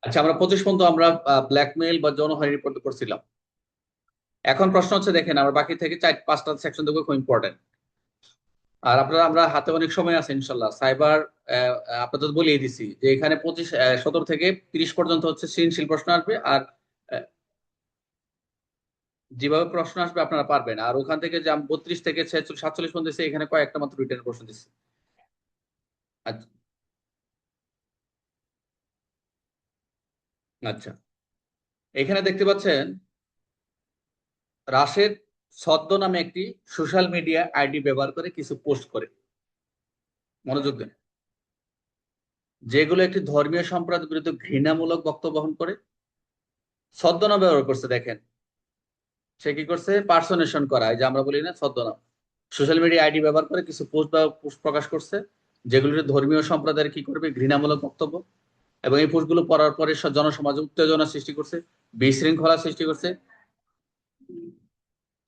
আচ্ছা, আমরা 25 পর্যন্ত আমরা ব্ল্যাকমেইল বা যৌনহানি রিপোর্ট করছিলাম। এখন প্রশ্ন হচ্ছে, দেখেন আমরা বাকি থেকে 4-5টা সেকশন দেখবো, খুব ইম্পর্টেন্ট। আর আপনারা, আমরা হাতে অনেক সময় আছে ইনশাল্লাহ। সাইবার আপনাদের বলিয়ে দিছি যে এখানে 17 থেকে 30 পর্যন্ত হচ্ছে সৃজনশীল প্রশ্ন আসবে। আর আহ, যেভাবে প্রশ্ন আসবে আপনারা পারবেন। আর ওখান থেকে যে আমি 32 থেকে 47 পর্যন্ত দিছি, এখানে কয়েকটা মাত্র রিটেন প্রশ্ন দিচ্ছি। আচ্ছা। আচ্ছা, এখানে দেখতে পাচ্ছেন রাশেদ ছদ্ম নামে একটি সোশ্যাল মিডিয়া আইডি ব্যবহার করে কিছু পোস্ট করে, মনোযোগ দেন, যেগুলো একটি ধর্মীয় সম্প্রদায়ের বিরুদ্ধে ঘৃণামূলক বক্তব্য বহন করে। ছদ্মনাম ব্যবহার করছে, দেখেন সে কি করছে, পার্সোনেশন করা, এই যে আমরা বলি না ছদ্মনাম। সোশ্যাল মিডিয়া আইডি ব্যবহার করে কিছু পোস্ট বা পোস্ট প্রকাশ করছে, যেগুলোর ধর্মীয় সম্প্রদায়ের কি করবে, ঘৃণামূলক বক্তব্য। এবং এই পোস্টগুলো পড়ার পরে জনসমাজে উত্তেজনা সৃষ্টি করছে, বিশৃঙ্খলা সৃষ্টি করছে।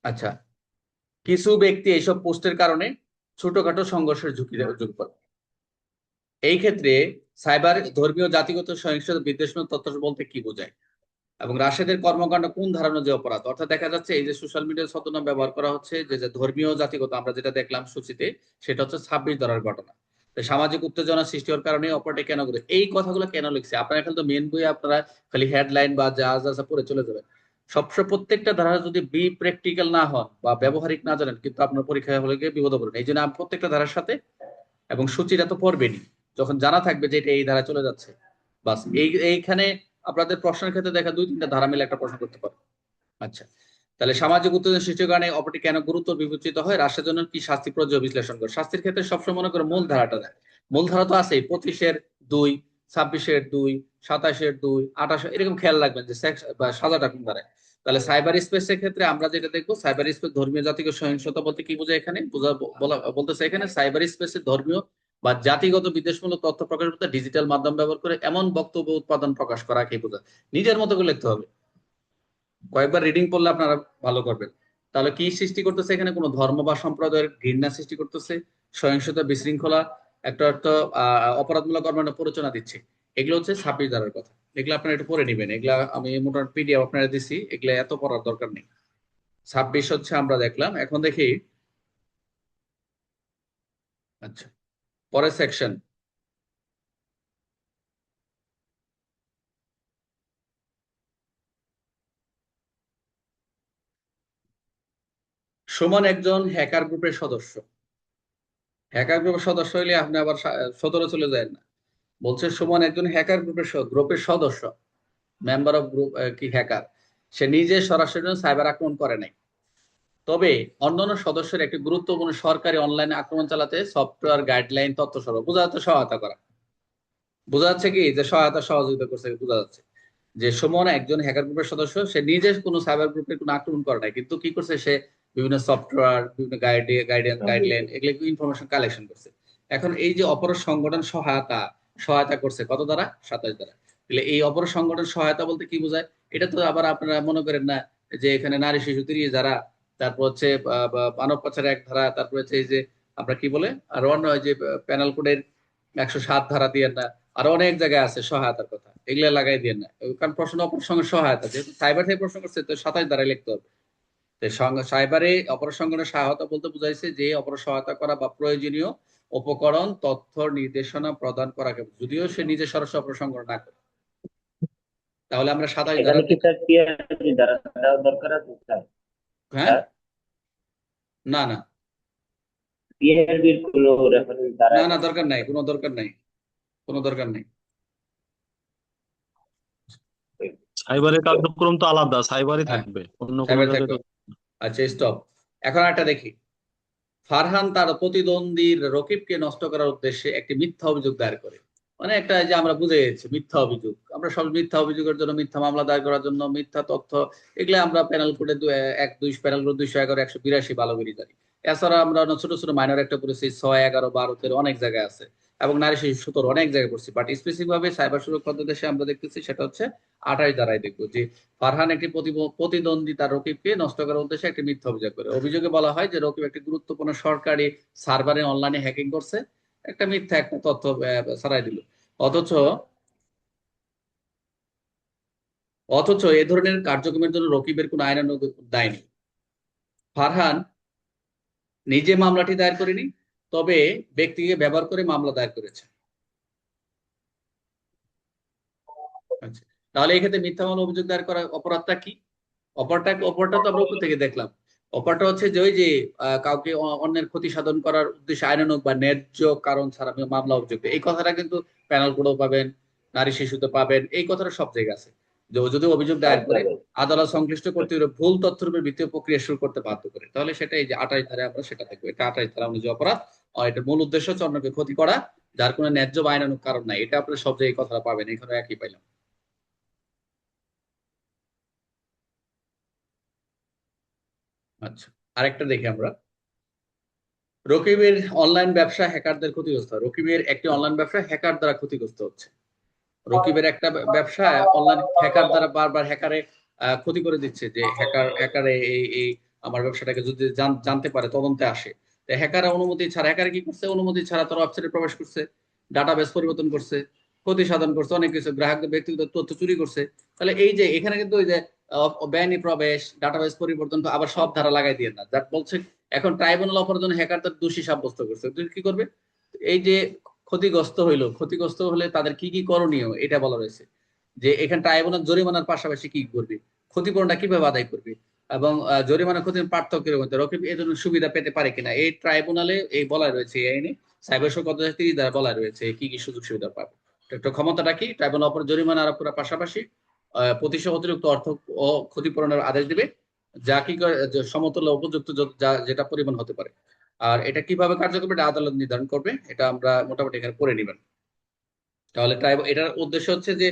আচ্ছা, কিছু ব্যক্তি এইসব পোস্টের কারণে ছোটখাটো সংঘর্ষের ঝুঁকি পড়ে। এই ক্ষেত্রে সাইবার ধর্মীয় জাতিগত সহিংসতা বিদ্বেষমূলক তথ্য বলতে কি বোঝায়, এবং রাশেদের কর্মকাণ্ড কোন ধারণা যে অপরাধ। অর্থাৎ দেখা যাচ্ছে এই যে সোশ্যাল মিডিয়ার ছদ্মনাম ব্যবহার করা হচ্ছে, যে যে ধর্মীয় জাতিগত আমরা যেটা দেখলাম সূচিতে, সেটা হচ্ছে 26 ধারার ঘটনা। তো সামাজিক উত্তেজনা সৃষ্টি হওয়ার কারণে অপরাধী কেন করে, এই কথাগুলো কেন লিখছে আপনারা খালি তো মেন বই আপনারা খালি হেডলাইন বা যা যা যা পড়ে চলে যাবেন। সবসময় প্রত্যেকটা ধারা যদি প্র্যাকটিক্যাল না হন বা ব্যবহারিক না জানেন, কিন্তু আপনার পরীক্ষায় হলে গিয়ে বিপদে পড়বেন। এই জন্য আমি প্রত্যেকটা ধারার সাথে, এবং সূচিটা তো পড়বেনই, যখন জানা থাকবে যে এটা এই ধারা চলে যাচ্ছে, বাস এইখানে আপনাদের প্রশ্নের ক্ষেত্রে দেখা 2-3টা ধারা মিলে একটা প্রশ্ন করতে পারে। আচ্ছা, তাহলে সামাজিক উত্তেজনা সৃষ্টির কারণে অপরটি কেন গুরুতর বিবেচিত হয়, রাষ্ট্রের জন্য কি শাস্তি প্রযোজ্য বিশ্লেষণ করে। শাস্তির ক্ষেত্রে সবসময় মনে করে মূল ধারাটা দেয়। মূল ধারা তো আছেই, 25-এর 2, 26-এর 2, 27-এর 2, 28, এরকম খেয়াল রাখবেন যে বা সাজাটা কোন ধারায়। তাহলে সাইবার স্পেসের ক্ষেত্রে আমরা যেটা দেখবো, সাইবার স্পেস ধর্মীয় জাতিগত সহিংসতা বলতে কি বোঝায়, এখানে বলতেছে এখানে সাইবার স্পেসে ধর্মীয় বা জাতিগত বিদ্বেষমূলক তথ্য প্রকাশ করতে ডিজিটাল মাধ্যম ব্যবহার করে এমন বক্তব্য উৎপাদন প্রকাশ করা কে বোঝায়। নিজের মতো করে লিখতে হবে, কয়েকবার রিডিং পড়লে আপনারা ভালো করবেন। তাহলে কি সৃষ্টি করতেছে এখানে, কোনো ধর্ম বা সম্প্রদায়ের ঘৃণা সৃষ্টি করতেছে, সহিংসতা, বিশৃঙ্খলা, একটা একটা অপরাধমূলক কর্মের প্ররোচনা দিচ্ছে। এগুলো হচ্ছে 26 ধারার কথা। এগুলো আপনারা একটু পড়ে নিবেন, এগুলা আমি মোটামুটি পিডিএফ আপনারা দিছি, এগুলা এত পড়ার দরকার নেই। 26 হচ্ছে আমরা দেখলাম, এখন দেখি। আচ্ছা, পরের সেকশন। সুমন একজন হ্যাকার গ্রুপের সদস্য। হ্যাকার গ্রুপের সদস্য হইলে আপনি আবার 17 চলে যায় না। বলছে সুমন একজন হ্যাকার গ্রুপের সদস্য, মেম্বার অফ গ্রুপ কি হ্যাকার। সে নিজে সরাসরি সাইবার আক্রমণ করে নাই, তবে অন্যান্য সদস্যের একটি গুরুত্বপূর্ণ সরকারি অনলাইন আক্রমণ চালাতে সফটওয়্যার গাইডলাইন তথ্য সরবরাহ, বোঝা যাচ্ছে সহায়তা করা। বোঝা যাচ্ছে কি যে সহায়তা সহযোগিতা করছে, বোঝা যাচ্ছে যে সুমন একজন হ্যাকার গ্রুপের সদস্য, সে নিজে কোনো সাইবার গ্রুপে কোনো আক্রমণ করে নাই, কিন্তু কি করছে, সে বিভিন্ন সফটওয়্যার, বিভিন্ন গাইডলাইন, এগুলো ইনফরমেশন কালেকশন করছে। এখন এই যে অপর সংগঠন সহায়তা সহায়তা করছে কত দ্বারা, 27 দ্বারা। তাহলে এই অপর সংগঠন সহায়তা বলতে কি বোঝায়, এটা তো আবার আপনারা মনে করেন না যে এখানে নারী শিশু ত্রিশ যারা, তারপর হচ্ছে মানব পাচার 1 ধারা, তারপর হচ্ছে এই যে আমরা কি বলে আর অন্য ওই যে প্যানাল কোডের 107 ধারা দিয়ে না, আরো অনেক জায়গায় আছে সহায়তার কথা, এগুলা লাগাই দিয়ে না। কারণ প্রশ্ন অপর সঙ্গে সহায়তা, যেহেতু সাইবার থেকে প্রশ্ন করছে তো 27 ধারায় লিখতে হবে। তো সাইবারে অপর সঙ্গে সহায়তা বলতে বুঝাইছে যে অপর সহায়তা করা বা প্রয়োজনীয় উপকরণ, তথ্য, নির্দেশনা প্রদান করাকে, যদিও সে নিজে সরাসরি অপর সংগ্রহ না করে। তাহলে আমরা 27 ধারা এখানে কি স্যার টিআরপি দ্বারা দেওয়া দরকার আছে স্যার? হ্যাঁ, স্যার, না না, টিআরবির কোনো রেফারেন্স দ্বারা না না, এখানে দরকার নাই, দরকার কোনো দরকার নাই, কোনো দরকার নাই। নেই? সাইবারের কার্যক্রম তো আলাদা, সাইবারই হ্যাঁ, থাকবে, অন্য কোনো সাইবার জায়গায় থাকবে। তো। আচ্ছা, স্টপ। এখন একটা দেখি, ফারহান তার প্রতিদ্বন্দ্বী রকিবকে নষ্ট করার উদ্দেশ্যে একটি মিথ্যা অভিযোগ দায়ের করে। মানে একটা যে আমরা বুঝে গেছি মিথ্যা অভিযোগ, আমরা সব মিথ্যা অভিযোগের জন্য, মিথ্যা মামলা দায়ের করার জন্য, মিথ্যা তথ্য, এগুলো আমরা প্যানেল কোডে 211, 182, ভালো করে জানি। এছাড়া আমরা অন্য ছোট ছোট মাইনর একটা পড়েছি, 6, 11, 12, 13 অনেক জায়গায় আছে, এবং নারী শিশু 17 অনেক জায়গায় পড়ছি। বাট স্পেসিফিক ভাবে সাইবার সুরক্ষা দেশে আমরা দেখতেছি সেটা হচ্ছে 28 দ্বারাই দেখবো যে ফারহান একটি প্রতিদ্বন্দ্বী তার রকিবকে নষ্ট করার উদ্দেশ্যে একটি মিথ্যা অভিযোগ করে। অভিযোগে বলা হয় যে রকিব একটি গুরুত্বপূর্ণ সরকারি সার্ভারে অনলাইনে হ্যাকিং করছে, একটা মিথ্যা একটা তথ্য ছড়াই দিল। অথচ অথচ এ ধরনের কার্যক্রমের জন্য রকিবের কোনো আইনানুগ দায় নেই। ফারহান নিজে মামলাটি দায়ের করেনি, তবে ব্যক্তিকে ব্যবহার করে মামলা দায়ের করেছে। আচ্ছা, তাহলে এই ক্ষেত্রে মিথ্যা মামলা অভিযোগ দায়ের করার অপরাধটা কি? অপরটা তো আমরা উপর থেকে দেখলাম। অপরটা হচ্ছে যে ওই যে কাউকে অন্যের ক্ষতি সাধন করার উদ্দেশ্যে আইনানুগ বা ন্যায্য কারণ ছাড়া মামলা অভিযোগ দেয়। এই কথাটা কিন্তু প্যানেল কোডেও পাবেন, নারী শিশুতে পাবেন, এই কথাটা সব জায়গায় আছে যে ও যদি অভিযোগ সব দায়ের করে জায়গায়। আদালত সংশ্লিষ্ট কর্তৃপক্ষ ভুল তথ্যের উপর ভিত্তিতে প্রক্রিয়া শুরু করতে বাধ্য করে, তাহলে সেটা এই যে 28 ধারায় আমরা সেটা দেখবো। এটা 28 ধারা অনুযায়ী অপরাধ। আর এটার মূল উদ্দেশ্য হচ্ছে অন্যকে ক্ষতি করা, যার কোনো ন্যায্য বা আইনানুগ কারণ নাই। এটা আপনারা সব জায়গায় কথাটা পাবেন, এখানে একই পাইলাম। আচ্ছা, আরেকটা দেখি আমরা। রকিবের অনলাইন ব্যবসা হ্যাকারদের ক্ষতিগ্রস্ত হয়। রকিবের একটি অনলাইন ব্যবসা হ্যাকার দ্বারা ক্ষতিগ্রস্ত হচ্ছে। রকিবের একটা ব্যবসা অনলাইন হ্যাকার দ্বারা বারবার হ্যাকারে ক্ষতি করে দিচ্ছে, যে হ্যাকারে এই এই আমার ব্যবসাটাকে যদি জানতে পারে, তদন্তে আসে, হ্যাকার অনুমতি ছাড়া, হ্যাকার কি করছে, অনুমতি ছাড়া তার ওয়েবসাইটে প্রবেশ করছে, ডাটাবেস পরিবর্তন করছে, ক্ষতি সাধন করছে, অনেক কিছু গ্রাহকদের ব্যক্তিগত তথ্য চুরি করছে। তাহলে এই যে এখানে কিন্তু ওই যে বেআইনি প্রবেশ, ডাটাবেস পরিবর্তন, তো আবার সব ধারা লাগাই দিয়ে না, যা বলছে এখন ট্রাইব্যুনাল অপরাধ জন্য হ্যাকারদের দোষী সাব্যস্ত করছে, তুই কি করবে? এই যে ক্ষতিগ্রস্ত হলে তাদের কি কি করণীয় এটা বলা রয়েছে, যে এখানে ট্রাইব্যুনাল জরিমানার পাশাপাশি কি করবে, ক্ষতিপূরণটা কিভাবে আদায় করবে, এবং জরিমানা ক্ষতির পার্থক্যের মধ্যে রকিব এই ধরনের সুবিধা পেতে পারে কিনা, এই ট্রাইব্যুনালে এই বলা রয়েছে, এই আইনে সাইবার সুরক্ষা 30 দ্বারা বলা রয়েছে কি কি সুযোগ সুবিধা পাবে। একটা ক্ষমতাটা কি, ট্রাইব্যুনাল অপর জরিমানা আরোপ করার পাশাপাশি প্রতিশোধ অতিরিক্ত অর্থ ও ক্ষতিপূরণের আদেশ দিবে, যা কি করে যে সমতুল্য উপযুক্ত যেটা পরিমাণ হতে পারে। আর এটা কিভাবে কার্যকর হবে এটা আদালত নির্ধারণ করবে, এটা আমরা মোটামুটি এখানে পড়ে নিবেন। তাহলে এটার উদ্দেশ্য হচ্ছে যে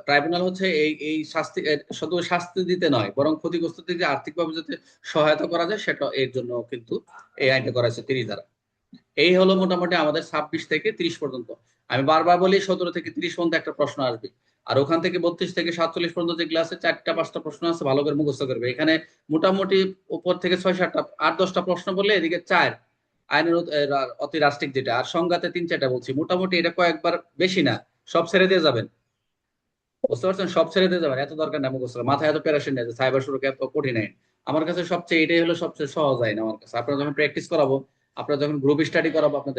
ট্রাইব্যুনাল হচ্ছে এই এই শাস্তি শুধু শাস্তি দিতে নয়, বরং ক্ষতিগ্রস্তদের যে আর্থিকভাবে যাতে সহায়তা করা যায় সেটা এর জন্য কিন্তু এই আইনটা করা হয়েছে 30 ধারা। এই হলো মোটামুটি আমাদের 26 থেকে 30 পর্যন্ত। আমি বারবার বলি 17 থেকে 30 পর্যন্ত একটা প্রশ্ন আসবে, আর ওখান থেকে 32 থেকে 47 পর্যন্ত যে ক্লাসে 4টা 5টা প্রশ্ন আছে, ভালো করে মুখস্থ করবে। এখানে মোটামুটি উপর থেকে 6-7টা 8-10টা প্রশ্ন বললে এদিকে 4 আইনের অতি রাষ্ট্রিক যেটা, আর সংজ্ঞাতে 3-4টা বলছি, মোটামুটি এটা কয়েকবার, বেশি না, সব ছেড়ে দিয়ে যাবেন। বুঝতে পারছেন, সব ছেড়ে দিয়ে যাবেন, এত দরকার নেই মুখস্থ করার। মাথায় এত প্যারাশন নেই যে সাইবার সুরক্ষা এত কঠিন আইন। আমার কাছে সবচেয়ে এটাই হলো সবচেয়ে সহজ আইন আমার কাছে। আপনারা যখন প্র্যাকটিস করাবো, আপনারা যখন গ্রুপ স্টাডি করাবো, আপনাদের